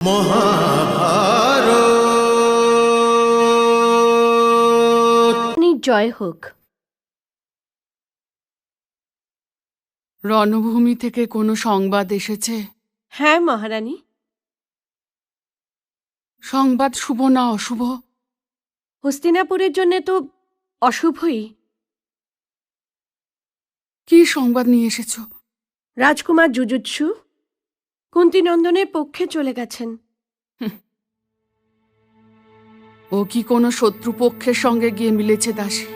মহাভারত জয় হোক। রণভূমি থেকে কোনো সংবাদ এসেছে? হ্যাঁ মহারানী। সংবাদ শুভ না অশুভ? হস্তিনাপুরের জন্য তো অশুভই। কি সংবাদ নিয়ে এসেছ? রাজকুমার যুযুৎসু কুন্তিনন্দনের পক্ষে চলে গেছেন। ও কি কোনো শত্রুপক্ষের সঙ্গে গিয়ে মিলেছে দাসী?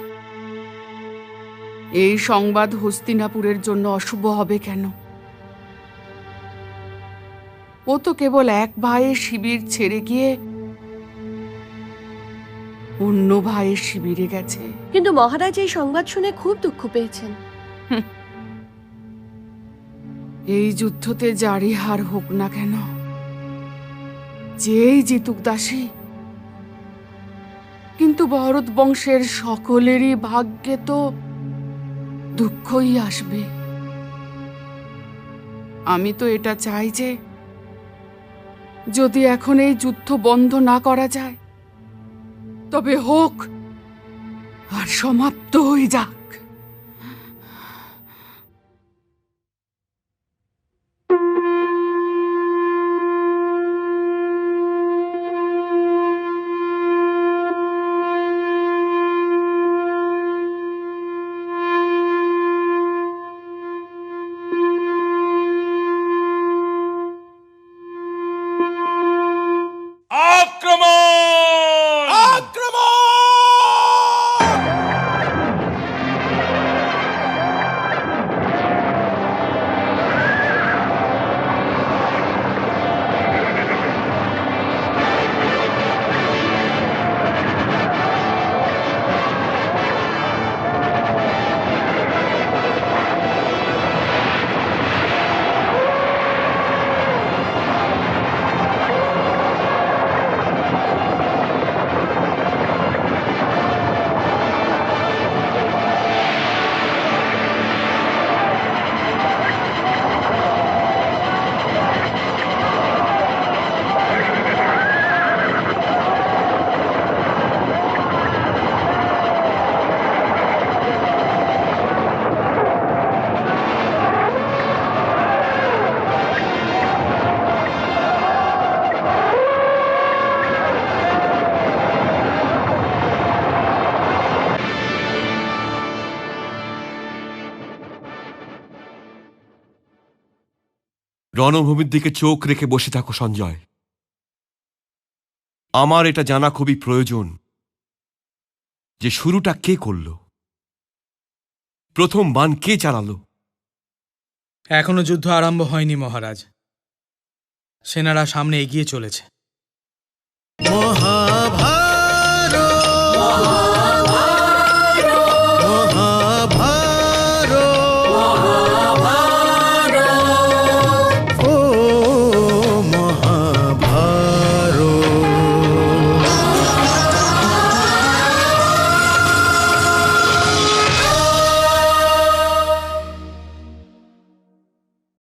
এই সংবাদ হস্তিনাপুরের জন্য অশুভ হবে কেন? ও তো কেবল এক ভাইয়ের শিবির ছেড়ে গিয়ে অন্য ভাইয়ের শিবিরে গেছে। কিন্তু মহারাজ এই সংবাদ শুনে খুব দুঃখ পেয়েছেন। এই যুদ্ধতে যারই হার হোক না কেন, যেই জিতুক দাসী, কিন্তু ভরত বংশের সকলেরই ভাগ্যে তো দুঃখই আসবে। আমি তো এটা চাই যে যদি এখন এই যুদ্ধ বন্ধ না করা যায় তবে হোক আর সমাপ্ত হয়ে যাক। রণভূমির দিকে চোখ রেখে বসে থাকো সঞ্জয়। আমার এটা জানা খুবই প্রয়োজন যে শুরুটা কে করল, প্রথম বাণ কে চালালো। এখনো যুদ্ধ আরম্ভ হয়নি মহারাজ, সেনারা সামনে এগিয়ে চলেছে। মহাভারত।